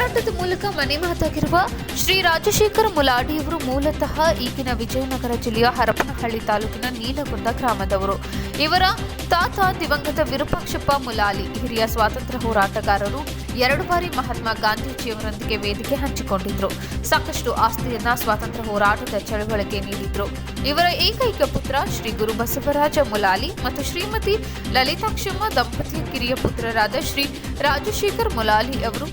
ಹೋರಾಟದ ಮೂಲಕ ಮನೆ ಮಾತಾಗಿರುವ ಶ್ರೀ ರಾಜಶೇಖರ ಮುಲಾಡಿಯವರು ಮೂಲತಃ ಈಗಿನ ವಿಜಯನಗರ ಜಿಲ್ಲೆಯ ಹರಪನಹಳ್ಳಿ ತಾಲೂಕಿನ ನೀಲಗುಂದ ಗ್ರಾಮದವರು. ಇವರ ತಾತ ದಿವಂಗತ ವಿರೂಪಾಕ್ಷಪ್ಪ ಮುಲಾಲಿ ಹಿರಿಯ ಸ್ವಾತಂತ್ರ್ಯ ಹೋರಾಟಗಾರರು. 2 ಬಾರಿ ಮಹಾತ್ಮ ಗಾಂಧೀಜಿಯವರೊಂದಿಗೆ ವೇದಿಕೆ ಹಂಚಿಕೊಂಡಿದ್ರು. ಸಾಕಷ್ಟು ಆಸ್ತಿಯನ್ನ ಸ್ವಾತಂತ್ರ್ಯ ಹೋರಾಟದ ಚಳವಳಿಗೆ ನೀಡಿದ್ರು. ಇವರ ಏಕೈಕ ಪುತ್ರ ಶ್ರೀ ಗುರು ಬಸವರಾಜ ಮುಲಾಲಿ ಮತ್ತು ಶ್ರೀಮತಿ ಲಲಿತಾಕ್ಷಮ್ಮ ದಂಪತಿಯ ಕಿರಿಯ ಪುತ್ರರಾದ ಶ್ರೀ ರಾಜಶೇಖರ ಮುಲಾಲಿ ಅವರು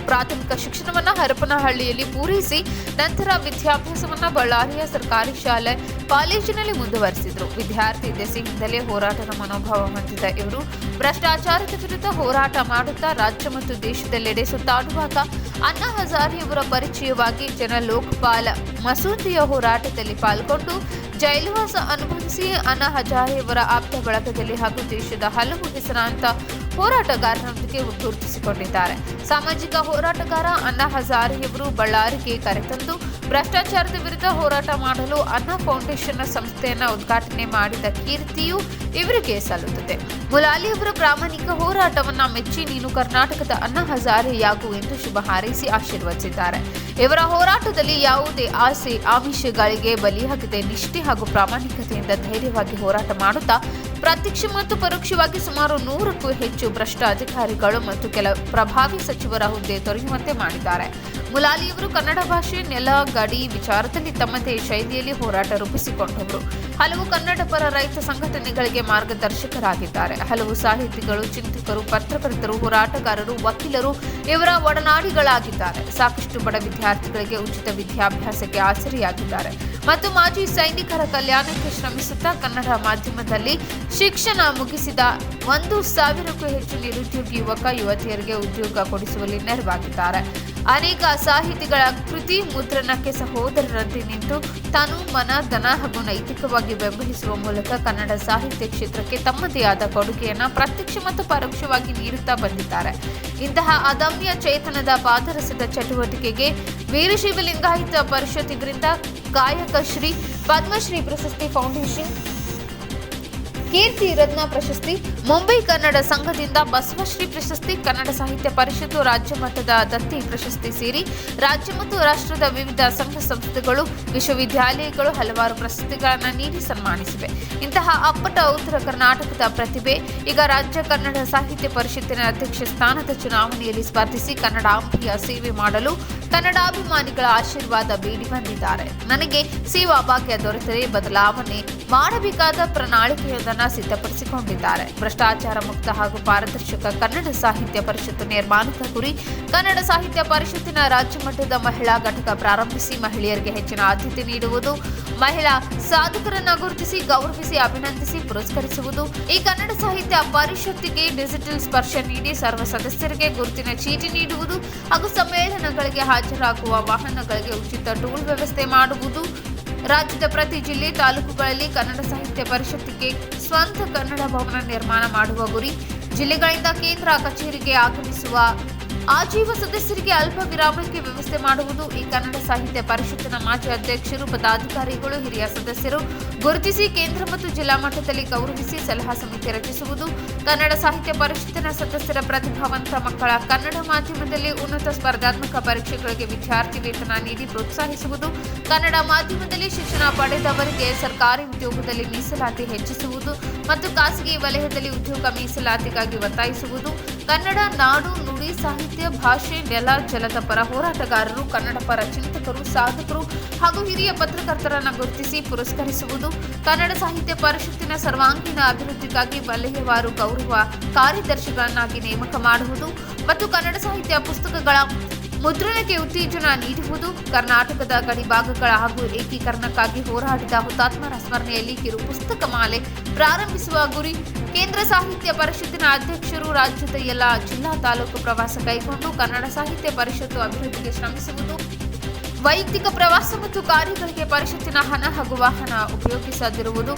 ಪ್ರಾಥಮಿಕ ಶಿಕ್ಷಣವನ್ನ ಹರಪನಹಳ್ಳಿಯಲ್ಲಿ ಪೂರೈಸಿ ನಂತರ ವಿದ್ಯಾಭ್ಯಾಸವನ್ನ ಬಳ್ಳಾರಿಯ ಸರ್ಕಾರಿ ಶಾಲೆ ಕಾಲೇಜಿನಲ್ಲಿ ಮುಂದುವರೆಸಿದ್ರು. ವಿದ್ಯಾರ್ಥಿ ದೆಸೆಯಿಂದಲೇ ಹೋರಾಟದ ಮನೋಭಾವ ಹೊಂದಿದ ಇವರು ಭ್ರಷ್ಟಾಚಾರದ ವಿರುದ್ಧ ಹೋರಾಟ ಮಾಡುತ್ತಾ ರಾಜ್ಯ ಮತ್ತು ದೇಶದೆಲ್ಲೆಡೆ ಸುತ್ತಾಡುವಾಗ ಅಣ್ಣಾ ಹಜಾರೆಯವರ ಪರಿಚಯವಾಗಿ ಜನ ಲೋಕಪಾಲ ಮಸೂದೆಯ ಹೋರಾಟದಲ್ಲಿ ಪಾಲ್ಗೊಂಡು ಜೈಲುವಾಸ ಅನುಭವಿಸಿ ಅಣ್ಣಾ ಹಜಾರೆಯವರ ಆಪ್ತ ಬಳಗದಲ್ಲಿ ಹಾಗೂ ದೇಶದ ಹಲವು ಹೆಸರಾಂತ ಹೋರಾಟಗಾರರೊಂದಿಗೆ ಗುರುತಿಸಿಕೊಂಡಿದ್ದಾರೆ. ಸಾಮಾಜಿಕ ಹೋರಾಟಗಾರ ಅಣ್ಣಾ ಹಜಾರೆಯವರು ಬಳ್ಳಾರಿಗೆ ಕರೆತಂದು ಭ್ರಷ್ಟಾಚಾರದ ವಿರುದ್ಧ ಹೋರಾಟ ಮಾಡಲು ಅಣ್ಣಾ ಫೌಂಡೇಶನ್ ಸಂಸ್ಥೆಯನ್ನ ಉದ್ಘಾಟನೆ ಮಾಡಿದ ಕೀರ್ತಿಯು ಇವರಿಗೆ ಸಲ್ಲುತ್ತದೆ. ಮುಲಾಲಿ ಅವರ ಪ್ರಾಮಾಣಿಕ ಹೋರಾಟವನ್ನ ಮೆಚ್ಚಿ ನೀನು ಕರ್ನಾಟಕದ ಅಣ್ಣಾ ಹಜಾರೆಯಾಗು ಎಂದು ಶುಭ ಹಾರೈಸಿ ಆಶೀರ್ವದಿಸಿದ್ದಾರೆ. ಇವರ ಹೋರಾಟದಲ್ಲಿ ಯಾವುದೇ ಆಸೆ ಆಮಿಷಗಳಿಗೆ ಬಲಿಯಾಗದೆ ನಿಷ್ಠೆ ಹಾಗೂ ಪ್ರಾಮಾಣಿಕತೆಯಿಂದ ಧೈರ್ಯವಾಗಿ ಹೋರಾಟ ಮಾಡುತ್ತಾ ಪ್ರತ್ಯಕ್ಷ ಮತ್ತು ಪರೋಕ್ಷವಾಗಿ ಸುಮಾರು 100ಕ್ಕೂ ಹೆಚ್ಚು ಭ್ರಷ್ಟ ಅಧಿಕಾರಿಗಳು ಮತ್ತು ಕೆಲ ಪ್ರಭಾವಿ ಸಚಿವರ ಹುದ್ದೆ ತೊರೆಯುವಂತೆ ಮಾಡಿದ್ದಾರೆ. ಮುಲಾಲಿಯವರು ಕನ್ನಡ ಭಾಷೆ, ನೆಲ, ಗಡಿ ವಿಚಾರದಲ್ಲಿ ತಮ್ಮದೇ ಶೈಲಿಯಲ್ಲಿ ಹೋರಾಟ ರೂಪಿಸಿಕೊಂಡವರು. ಹಲವು ಕನ್ನಡ ಪರ ರೈತ ಸಂಘಟನೆಗಳಿಗೆ ಮಾರ್ಗದರ್ಶಕರಾಗಿದ್ದಾರೆ. ಹಲವು ಸಾಹಿತಿಗಳು, ಚಿಂತಕರು, ಪತ್ರಕರ್ತರು, ಹೋರಾಟಗಾರರು, ವಕೀಲರು ಇವರ ಒಡನಾಡಿಗಳಾಗಿದ್ದಾರೆ. ಸಾಕಷ್ಟು ಬಡ ವಿದ್ಯಾರ್ಥಿಗಳಿಗೆ ಉಚಿತ ವಿದ್ಯಾಭ್ಯಾಸಕ್ಕೆ ಆಸರೆಯಾಗಿದ್ದಾರೆ ಮತ್ತು ಮಾಜಿ ಸೈನಿಕರ ಕಲ್ಯಾಣಕ್ಕೆ ಶ್ರಮಿಸುತ್ತಾ ಕನ್ನಡ ಮಾಧ್ಯಮದಲ್ಲಿ ಶಿಕ್ಷಣ ಮುಗಿಸಿದ 1,000ಕ್ಕೂ ಹೆಚ್ಚು ನಿರುದ್ಯೋಗಿ ಯುವಕ ಯುವತಿಯರಿಗೆ ಉದ್ಯೋಗ ಕೊಡಿಸುವಲ್ಲಿ ನೆರವಾಗಿದ್ದಾರೆ. ಅನೇಕ ಸಾಹಿತಿಗಳ ಕೃತಿ ಮುದ್ರಣಕ್ಕೆ ಸಹೋದರರಂತೆ ನಿಂತು ತನು, ಮನ, ಧನ ಹಾಗೂ ನೈತಿಕವಾಗಿ ಬೆಂಬಲಿಸುವ ಮೂಲಕ ಕನ್ನಡ ಸಾಹಿತ್ಯ ಕ್ಷೇತ್ರಕ್ಕೆ ತಮ್ಮದೇ ಆದ ಕೊಡುಗೆಯನ್ನು ಪ್ರತ್ಯಕ್ಷ ಮತ್ತು ಪರೋಕ್ಷವಾಗಿ ನೀಡುತ್ತಾ ಬಂದಿದ್ದಾರೆ. ಇಂತಹ ಅದಮ್ಯ ಚೇತನದ ಪಾದರಸದ ಚಟುವಟಿಕೆಗೆ ವೀರಶೈವ ಲಿಂಗಾಯತ ಪರಿಷತ್ ಇವರಿಂದ ಗಾಯಕ ಶ್ರೀ ಪದ್ಮಶ್ರೀ ಪ್ರಶಸ್ತಿ, ಫೌಂಡೇಶನ್ ಕೀರ್ತಿ ರತ್ನ ಪ್ರಶಸ್ತಿ, ಮುಂಬೈ ಕನ್ನಡ ಸಂಘದಿಂದ ಬಸವಶ್ರೀ ಪ್ರಶಸ್ತಿ, ಕನ್ನಡ ಸಾಹಿತ್ಯ ಪರಿಷತ್ತು ರಾಜ್ಯ ಮಟ್ಟದ ದತ್ತಿ ಪ್ರಶಸ್ತಿ ಸೇರಿ ರಾಜ್ಯ ಮತ್ತು ರಾಷ್ಟ್ರದ ವಿವಿಧ ಸಂಘ ಸಂಸ್ಥೆಗಳು, ವಿಶ್ವವಿದ್ಯಾಲಯಗಳು ಹಲವಾರು ಪ್ರಶಸ್ತಿಗಳನ್ನು ನೀಡಿ ಸನ್ಮಾನಿಸಿವೆ. ಇಂತಹ ಅಪ್ಪಟ ಉತ್ತರ ಕರ್ನಾಟಕದ ಪ್ರತಿಭೆ ಈಗ ರಾಜ್ಯ ಕನ್ನಡ ಸಾಹಿತ್ಯ ಪರಿಷತ್ತಿನ ಅಧ್ಯಕ್ಷ ಸ್ಥಾನದ ಚುನಾವಣೆಯಲ್ಲಿ ಸ್ಪರ್ಧಿಸಿ ಕನ್ನಡಾಂಬೆಯ ಸೇವೆ ಮಾಡಲು ಕನ್ನಡಾಭಿಮಾನಿಗಳ ಆಶೀರ್ವಾದ ಬೇಡಿ ಬಂದಿದ್ದಾರೆ. ನನಗೆ ಸೇವಾ ಭಾಗ್ಯ ದೊರೆತರೆ ಬದಲಾವಣೆ ಮಾಡಬೇಕಾದ ಪ್ರಣಾಳಿಕೆಯೊಂದನ್ನು ಸಿದ್ಧಪಡಿಸಿಕೊಂಡಿದ್ದಾರೆ. ಭ್ರಷ್ಟಾಚಾರ ಮುಕ್ತ ಹಾಗೂ ಪಾರದರ್ಶಕ ಕನ್ನಡ ಸಾಹಿತ್ಯ ಪರಿಷತ್ತು ನಿರ್ಮಾಣದ ಗುರಿ. ಕನ್ನಡ ಸಾಹಿತ್ಯ ಪರಿಷತ್ತಿನ ರಾಜ್ಯ ಮಟ್ಟದ ಮಹಿಳಾ ಘಟಕ ಪ್ರಾರಂಭಿಸಿ ಮಹಿಳೆಯರಿಗೆ ಹೆಚ್ಚಿನ ಆದ್ಯತೆ ನೀಡುವುದು, ಮಹಿಳಾ ಸಾಧಕರನ್ನ ಗುರುತಿಸಿ ಗೌರವಿಸಿ ಅಭಿನಂದಿಸಿ ಪುರಸ್ಕರಿಸುವುದು. ಈ ಕನ್ನಡ ಸಾಹಿತ್ಯ ಪರಿಷತ್ತಿಗೆ ಡಿಜಿಟಲ್ ಸ್ಪರ್ಶ ನೀಡಿ ಸರ್ವ ಸದಸ್ಯರಿಗೆ ಗುರುತಿನ ಚೀಟಿ ನೀಡುವುದು ಹಾಗೂ ಸಮ್ಮೇಳನಗಳಿಗೆ ಹಾಜರಾಗುವ ವಾಹನಗಳಿಗೆ ಉಚಿತ ಟೋಲ್ ವ್ಯವಸ್ಥೆ ಮಾಡುವುದು. ರಾಜ್ಯದ ಪ್ರತಿ ಜಿಲ್ಲೆ, ತಾಲೂಕುಗಳಲ್ಲಿ ಕನ್ನಡ ಸಾಹಿತ್ಯ ಪರಿಷತ್ತಿಗೆ ಸ್ವಂತ ಕನ್ನಡ ಭವನ ನಿರ್ಮಾಣ ಮಾಡುವ ಗುರಿ. ಜಿಲ್ಲೆಗಳಿಂದ ಕೇಂದ್ರ ಕಚೇರಿಗೆ ಆಗಮಿಸುವ ಆಜೀವ ಸದಸ್ಯರಿಗೆ ಅಲ್ಪ ವಿರಾಮಕ್ಕೆ ವ್ಯವಸ್ಥೆ ಮಾಡುವುದು. ಈ ಕನ್ನಡ ಸಾಹಿತ್ಯ ಪರಿಷತ್ತಿನ ಮಾಜಿ ಅಧ್ಯಕ್ಷರು, ಪದಾಧಿಕಾರಿಗಳು, ಹಿರಿಯ ಸದಸ್ಯರು ಗುರುತಿಸಿ ಕೇಂದ್ರ ಮತ್ತು ಜಿಲ್ಲಾ ಮಟ್ಟದಲ್ಲಿ ಗೌರವಿಸಿ ಸಲಹಾ ಸಮಿತಿ ರಚಿಸುವುದು. ಕನ್ನಡ ಸಾಹಿತ್ಯ ಪರಿಷತ್ತಿನ ಸದಸ್ಯರ ಪ್ರತಿಭಾವಂತ ಮಕ್ಕಳ ಕನ್ನಡ ಮಾಧ್ಯಮದಲ್ಲಿ ಉನ್ನತ ಸ್ಪರ್ಧಾತ್ಮಕ ಪರೀಕ್ಷೆಗಳಿಗೆ ವಿದ್ಯಾರ್ಥಿ ವೇತನ ನೀಡಿ ಪ್ರೋತ್ಸಾಹಿಸುವುದು. ಕನ್ನಡ ಮಾಧ್ಯಮದಲ್ಲಿ ಶಿಕ್ಷಣ ಪಡೆದವರಿಗೆ ಸರ್ಕಾರಿ ಉದ್ಯೋಗದಲ್ಲಿ ಮೀಸಲಾತಿ ಹೆಚ್ಚಿಸುವುದು ಮತ್ತು ಖಾಸಗಿ ವಲಯದಲ್ಲಿ ಉದ್ಯೋಗ ಮೀಸಲಾತಿಗಾಗಿ ಒತ್ತಾಯಿಸುವುದು. ಕನ್ನಡ ನಾಡು, ನುಡಿ, ಸಾಹಿತ್ಯ, ಭಾಷೆ, ನೆಲ, ಜಲದ ಪರ ಹೋರಾಟಗಾರರು, ಕನ್ನಡ ಪರ ಚಿಂತಕರು, ಸಾಧಕರು ಹಾಗೂ ಹಿರಿಯ ಪತ್ರಕರ್ತರನ್ನು ಗುರುತಿಸಿ ಪುರಸ್ಕರಿಸುವುದು. ಕನ್ನಡ ಸಾಹಿತ್ಯ ಪರಿಷತ್ತಿನ ಸರ್ವಾಂಗೀಣ ಅಭಿವೃದ್ಧಿಗಾಗಿ ವಲಯವಾರು ಗೌರವ ಕಾರ್ಯದರ್ಶಿಗಳನ್ನಾಗಿ ನೇಮಕ ಮಾಡುವುದು ಮತ್ತು ಕನ್ನಡ ಸಾಹಿತ್ಯ ಪುಸ್ತಕಗಳ ಮುದ್ರಣಕ್ಕೆ ಉತ್ತೇಜನ ನೀಡುವುದು. ಕರ್ನಾಟಕದ ಗಡಿಭಾಗಗಳ ಹಾಗೂ ಏಕೀಕರಣಕ್ಕಾಗಿ ಹೋರಾಡಿದ ಹುತಾತ್ಮರ ಸ್ಮರಣೆಯಲ್ಲಿ ಕಿರು ಪುಸ್ತಕ ಮಾಲೆ ಪ್ರಾರಂಭಿಸುವ ಗುರಿ. ಕೇಂದ್ರ ಸಾಹಿತ್ಯ ಪರಿಷತ್ತಿನ ಅಧ್ಯಕ್ಷರು ರಾಜ್ಯದ ಎಲ್ಲ ಜಿಲ್ಲಾ ತಾಲೂಕು ಪ್ರವಾಸ ಕೈಗೊಂಡು ಕನ್ನಡ ಸಾಹಿತ್ಯ ಪರಿಷತ್ತು ಅಭಿವೃದ್ಧಿಗೆ ಶ್ರಮಿಸುವುದು. ವೈಯಕ್ತಿಕ ಪ್ರವಾಸ ಮತ್ತು ಕಾರ್ಯಗಳಿಗೆ ಪರಿಷತ್ತಿನ ಹಣ ಹಾಗೂ ವಾಹನ ಉಪಯೋಗಿಸದಿರುವುದು.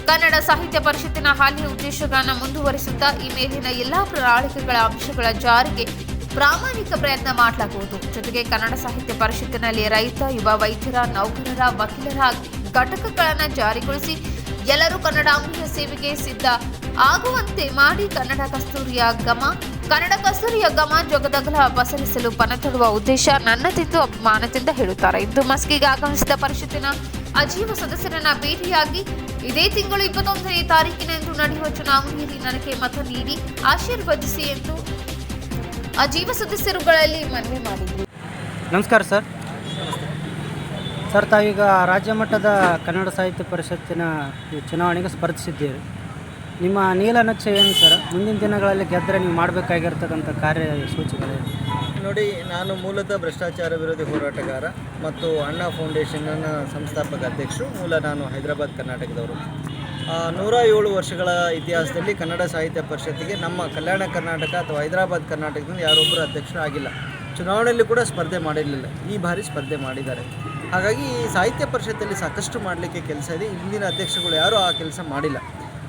ಕನ್ನಡ ಸಾಹಿತ್ಯ ಪರಿಷತ್ತಿನ ಹಾಲಿಯ ಉದ್ದೇಶಗಳನ್ನು ಮುಂದುವರಿಸುತ್ತಾ ಈ ಮೇಲಿನ ಎಲ್ಲಾ ಪ್ರಣಾಳಿಕೆಗಳ ಅಂಶಗಳ ಜಾರಿಗೆ ಪ್ರಾಮಾಣಿಕ ಪ್ರಯತ್ನ ಮಾಡಲಾಗುವುದು. ಜೊತೆಗೆ ಕನ್ನಡ ಸಾಹಿತ್ಯ ಪರಿಷತ್ತಿನಲ್ಲಿ ರೈತ, ಯುವ ವೈದ್ಯರ, ನೌಕರರ, ವಕೀಲರ ಘಟಕಗಳನ್ನು ಜಾರಿಗೊಳಿಸಿ ಎಲ್ಲರೂ ಕನ್ನಡಾಂಬೆಯ ಸೇವೆಗೆ ಸಿದ್ಧ ಆಗುವಂತೆ ಮಾಡಿ ಕನ್ನಡ ಕಸ್ತೂರಿಯ ಘಮ ಕನ್ನಡ ಕಸ್ತೂರಿಯ ಗಮ ಜಗದಗಲ ಪಸರಿಸಲು ಪಣತೊಡುವ ಉದ್ದೇಶ ನನ್ನದೆಂದು ಅಭಿಮಾನದಿಂದ ಹೇಳುತ್ತಾರೆ. ಇಂದು ಮಸ್ಕಿಗೆ ಆಗಮಿಸಿದ ಪರಿಷತ್ತಿನ ಅಜೀವ ಸದಸ್ಯರನ್ನ ಭೇಟಿಯಾಗಿ ಇದೇ ತಿಂಗಳು 21ನೇ ತಾರೀಕಿನಂದು ನಡೆಯುವ ಚುನಾವಣೆಯಲ್ಲಿ ನನಗೆ ಮತ ನೀಡಿ ಆಶೀರ್ವದಿಸಿ ಎಂದು ಅಜೀವ ಸದಸ್ಯರುಗಳಲ್ಲಿ ಮನವಿ ಮಾಡಿದರು. ನಮಸ್ಕಾರ ಸರ್, ತಾವೀಗ ರಾಜ್ಯ ಮಟ್ಟದ ಕನ್ನಡ ಸಾಹಿತ್ಯ ಪರಿಷತ್ತಿನ ಚುನಾವಣೆಗೆ ಸ್ಪರ್ಧಿಸಿದ್ದೀರಿ. ನಿಮ್ಮ ನೀಲನಕ್ಷೆ ಏನು ಸರ್? ಮುಂದಿನ ದಿನಗಳಲ್ಲಿ ಗೆದ್ದರೆ ನೀವು ಮಾಡಬೇಕಾಗಿರ್ತಕ್ಕಂಥ ಕಾರ್ಯಸೂಚಿಗಳೇನು? ನೋಡಿ, ನಾನು ಮೂಲತಃ ಭ್ರಷ್ಟಾಚಾರ ವಿರೋಧಿ ಹೋರಾಟಗಾರ ಮತ್ತು ಅಣ್ಣಾ ಫೌಂಡೇಶನ್ನ ಸಂಸ್ಥಾಪಕ ಅಧ್ಯಕ್ಷರು. ನಾನು ಹೈದರಾಬಾದ್ ಕರ್ನಾಟಕದವರು. 107 ವರ್ಷಗಳ ಇತಿಹಾಸದಲ್ಲಿ ಕನ್ನಡ ಸಾಹಿತ್ಯ ಪರಿಷತ್ತಿಗೆ ನಮ್ಮ ಕಲ್ಯಾಣ ಕರ್ನಾಟಕ ಅಥವಾ ಹೈದರಾಬಾದ್ ಕರ್ನಾಟಕದಿಂದ ಯಾರೊಬ್ಬರು ಅಧ್ಯಕ್ಷರು ಆಗಿಲ್ಲ. ಚುನಾವಣೆಯಲ್ಲಿ ಕೂಡ ಸ್ಪರ್ಧೆ ಮಾಡಿರಲಿಲ್ಲ. ಈ ಬಾರಿ ಸ್ಪರ್ಧೆ ಮಾಡಿದ್ದಾರೆ. ಹಾಗಾಗಿ ಈ ಸಾಹಿತ್ಯ ಪರಿಷತ್ತಲ್ಲಿ ಸಾಕಷ್ಟು ಮಾಡಲಿಕ್ಕೆ ಕೆಲಸ ಇದೆ. ಇಂದಿನ ಅಧ್ಯಕ್ಷರುಗಳು ಯಾರೂ ಆ ಕೆಲಸ ಮಾಡಿಲ್ಲ.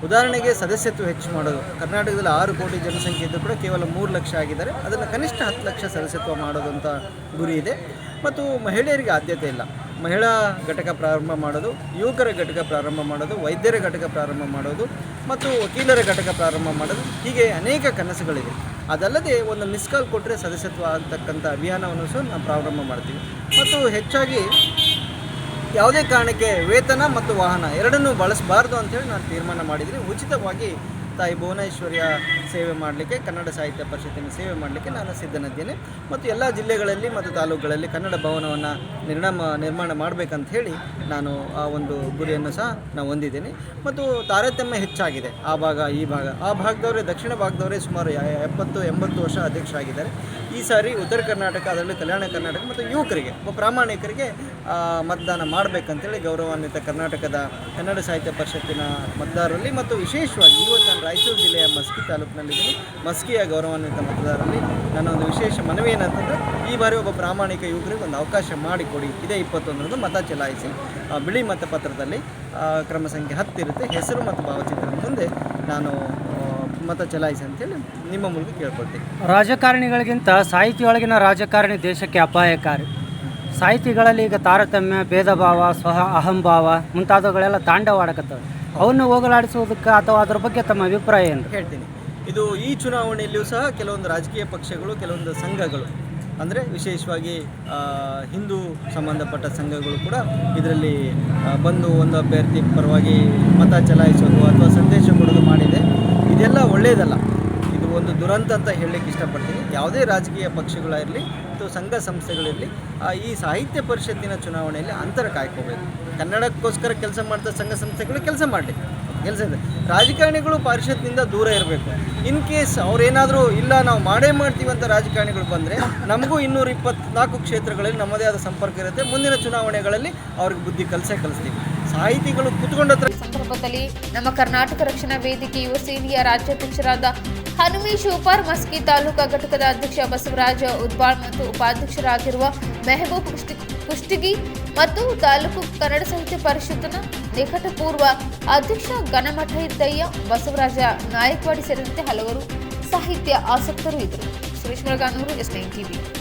ಉದಾಹರಣೆಗೆ ಸದಸ್ಯತ್ವ ಹೆಚ್ಚು ಮಾಡೋದು. ಕರ್ನಾಟಕದಲ್ಲಿ 6 ಕೋಟಿ ಜನಸಂಖ್ಯೆ ಇದ್ದರೂ ಕೂಡ ಕೇವಲ 3 ಲಕ್ಷ ಆಗಿದ್ದಾರೆ. ಅದನ್ನು ಕನಿಷ್ಠ 10 ಲಕ್ಷ ಸದಸ್ಯತ್ವ ಮಾಡೋದು ಅಂತ ಗುರಿ ಇದೆ. ಮತ್ತು ಮಹಿಳೆಯರಿಗೆ ಆದ್ಯತೆ ಇಲ್ಲ. ಮಹಿಳಾ ಘಟಕ ಪ್ರಾರಂಭ ಮಾಡೋದು, ಯುವಕರ ಘಟಕ ಪ್ರಾರಂಭ ಮಾಡೋದು, ವೈದ್ಯರ ಘಟಕ ಪ್ರಾರಂಭ ಮಾಡೋದು ಮತ್ತು ವಕೀಲರ ಘಟಕ ಪ್ರಾರಂಭ ಮಾಡೋದು, ಹೀಗೆ ಅನೇಕ ಕನಸುಗಳಿವೆ. ಅದಲ್ಲದೆ ಒಂದು ಮಿಸ್ ಕಾಲ್ ಕೊಟ್ಟರೆ ಸದಸ್ಯತ್ವ ಆಗ್ತಕ್ಕಂಥ ಅಭಿಯಾನವನ್ನು ಸಹ ನಾವು ಪ್ರಾರಂಭ ಮಾಡ್ತೀವಿ. ಮತ್ತು ಹೆಚ್ಚಾಗಿ ಯಾವುದೇ ಕಾರಣಕ್ಕೆ ವೇತನ ಮತ್ತು ವಾಹನ ಎರಡನ್ನೂ ಬಳಸಬಾರ್ದು ಅಂಥೇಳಿ ನಾನು ತೀರ್ಮಾನ ಮಾಡಿದ್ದೀನಿ. ಉಚಿತವಾಗಿ ತಾಯಿ ಭುವನೇಶ್ವರಿಯ ಸೇವೆ ಮಾಡಲಿಕ್ಕೆ, ಕನ್ನಡ ಸಾಹಿತ್ಯ ಪರಿಷತ್ತಿನ ಸೇವೆ ಮಾಡಲಿಕ್ಕೆ ನಾನು ಸಿದ್ಧನಿದ್ದೇನೆ. ಮತ್ತು ಎಲ್ಲ ಜಿಲ್ಲೆಗಳಲ್ಲಿ ಮತ್ತು ತಾಲೂಕುಗಳಲ್ಲಿ ಕನ್ನಡ ಭವನವನ್ನು ನಿರ್ಮಾಣ ಮಾಡಬೇಕಂತ ಹೇಳಿ ನಾನು ಆ ಒಂದು ಗುರಿಯನ್ನು ಸಹ ನಾನು ಹೊಂದಿದ್ದೇನೆ. ಮತ್ತು ತಾರತಮ್ಯ ಹೆಚ್ಚಾಗಿದೆ. ಆ ಭಾಗ ಈ ಭಾಗ, ಆ ಭಾಗದವರೇ, ದಕ್ಷಿಣ ಭಾಗದವರೇ ಸುಮಾರು 70-80 ವರ್ಷ ಅಧ್ಯಕ್ಷರಾಗಿದ್ದಾರೆ. ಈ ಸಾರಿ ಉತ್ತರ ಕರ್ನಾಟಕ, ಅದರಲ್ಲಿ ಕಲ್ಯಾಣ ಕರ್ನಾಟಕ ಮತ್ತು ಯುವಕರಿಗೆ, ಪ್ರಾಮಾಣಿಕರಿಗೆ ಮತದಾನ ಮಾಡಬೇಕಂತೇಳಿ ಗೌರವಾನ್ವಿತ ಕರ್ನಾಟಕದ ಕನ್ನಡ ಸಾಹಿತ್ಯ ಪರಿಷತ್ತಿನ ಮತದಾರರಲ್ಲಿ ಮತ್ತು ವಿಶೇಷವಾಗಿ ಇವತ್ತು ನಾನು ರಾಯಚೂರು ಜಿಲ್ಲೆಯ ಮಸ್ಕಿ ತಾಲೂಕಿನಲ್ಲಿದ್ದೀನಿ. ಮಸ್ಕಿಯ ಗೌರವಾನ್ವಿತ ಮತದಾರರಲ್ಲಿ ನನ್ನ ಒಂದು ವಿಶೇಷ ಮನವಿ ಏನಂತಂದರೆ, ಈ ಬಾರಿ ಒಬ್ಬ ಪ್ರಾಮಾಣಿಕ ಯುವಕರಿಗೆ ಒಂದು ಅವಕಾಶ ಮಾಡಿಕೊಡಿ. ಇದೇ 21ರಂದು ಮತ ಚಲಾಯಿಸಿ. ಬಿಳಿ ಮತಪತ್ರದಲ್ಲಿ ಕ್ರಮ ಸಂಖ್ಯೆ 10 ಇರುತ್ತೆ. ಹೆಸರು ಮತ್ತು ಭಾವಚಿತ್ರದ ಮುಂದೆ ನಾನು ಮತ ಚಲಾಯಿಸಿ ಅಂತೇಳಿ ನಿಮ್ಮ ಮೂಲಕ ಕೇಳ್ಕೊಳ್ತೀನಿ. ರಾಜಕಾರಣಿಗಳಿಗಿಂತ ಸಾಹಿತಿಯೊಳಗಿನ ರಾಜಕಾರಣಿ ದೇಶಕ್ಕೆ ಅಪಾಯಕಾರಿ. ಸಾಹಿತಿಗಳಲ್ಲಿ ಈಗ ತಾರತಮ್ಯ, ಭೇದ ಭಾವ, ಅಹಂಭಾವ ಮುಂತಾದವುಗಳೆಲ್ಲ ತಾಂಡವಾಡಕತ್ತವೆ. ಅವನ್ನು ಹೋಗಲಾಡಿಸುವುದಕ್ಕೆ ಅಥವಾ ಅದರ ಬಗ್ಗೆ ತಮ್ಮ ಅಭಿಪ್ರಾಯ ಏನು? ಹೇಳ್ತೀನಿ. ಇದು ಈ ಚುನಾವಣೆಯಲ್ಲಿಯೂ ಸಹ ಕೆಲವೊಂದು ರಾಜಕೀಯ ಪಕ್ಷಗಳು, ಕೆಲವೊಂದು ಸಂಘಗಳು, ಅಂದರೆ ವಿಶೇಷವಾಗಿ ಹಿಂದೂ ಸಂಬಂಧಪಟ್ಟ ಸಂಘಗಳು ಕೂಡ ಇದರಲ್ಲಿ ಬಂದು ಒಂದು ಅಭ್ಯರ್ಥಿ ಪರವಾಗಿ ಮತ ಚಲಾಯಿಸೋದು ಅಥವಾ ಸಂದೇಶ ಕೊಡೋದು ಮಾಡಿದೆ. ಇದೆಲ್ಲ ಒಳ್ಳೆಯದಲ್ಲ. ಇದು ಒಂದು ದುರಂತ ಅಂತ ಹೇಳಲಿಕ್ಕೆ ಇಷ್ಟಪಡ್ತೀನಿ. ಯಾವುದೇ ರಾಜಕೀಯ ಪಕ್ಷಗಳಿರಲಿ ಅಥವಾ ಸಂಘ ಸಂಸ್ಥೆಗಳಿರಲಿ, ಈ ಸಾಹಿತ್ಯ ಪರಿಷತ್ತಿನ ಚುನಾವಣೆಯಲ್ಲಿ ಅಂತರ ಕಾಯ್ಕೋಬೇಕು. ಕನ್ನಡಕ್ಕೋಸ್ಕರ ಕೆಲಸ ಮಾಡ್ತಾ ಸಂಘ ಸಂಸ್ಥೆಗಳು ಕೆಲಸ ಮಾಡಲಿ, ಕೆಲಸ ಇದೆ. ರಾಜಕಾರಣಿಗಳು ಪರಿಷತ್ನಿಂದ ದೂರ ಇರಬೇಕು. ಇನ್ ಕೇಸ್ ಅವ್ರೇನಾದರೂ ಇಲ್ಲ ನಾವು ಮಾಡೇ ಮಾಡ್ತೀವಿ ಅಂತ ರಾಜಕಾರಣಿಗಳು ಬಂದರೆ, ನಮಗೂ 224 ಕ್ಷೇತ್ರಗಳಲ್ಲಿ ನಮ್ಮದೇ ಆದ ಸಂಪರ್ಕ ಇರುತ್ತೆ. ಮುಂದಿನ ಚುನಾವಣೆಗಳಲ್ಲಿ ಅವ್ರಿಗೆ ಬುದ್ಧಿ ಕಲಿಸ್ತೀವಿ. ಸಾಹಿತಿಗಳು ಕುತ್ಕೊಂಡತ್ರ. ಈ ಸಂದರ್ಭದಲ್ಲಿ ನಮ್ಮ ಕರ್ನಾಟಕ ರಕ್ಷಣಾ ವೇದಿಕೆ ಯುವ ಸೇನೆಯ ರಾಜ್ಯಾಧ್ಯಕ್ಷರಾದ ಹನುಮೇಶ್ ಉಪಾರ್, ಮಸ್ಕಿ ತಾಲೂಕಾ ಘಟಕದ ಅಧ್ಯಕ್ಷ ಬಸವರಾಜ ಉದ್ಬಾಳ್ ಮತ್ತು ಉಪಾಧ್ಯಕ್ಷರಾಗಿರುವ ಮೆಹಬೂಬ್ ಕುಷ್ಟಗಿ ಮತ್ತು ತಾಲೂಕು ಕನ್ನಡ ಸಾಹಿತ್ಯ ಪರಿಷತ್ತಿನ ನಿಕಟಪೂರ್ವ ಅಧ್ಯಕ್ಷ ಗಣಮಠದಯ್ಯ, ಬಸವರಾಜ ನಾಯಕ್ವಾಡಿ ಸೇರಿದಂತೆ ಹಲವರು ಸಾಹಿತ್ಯ ಆಸಕ್ತರು ಇದ್ದರು. Suresh ಮುಳಗಾನೂರು, S9 TV.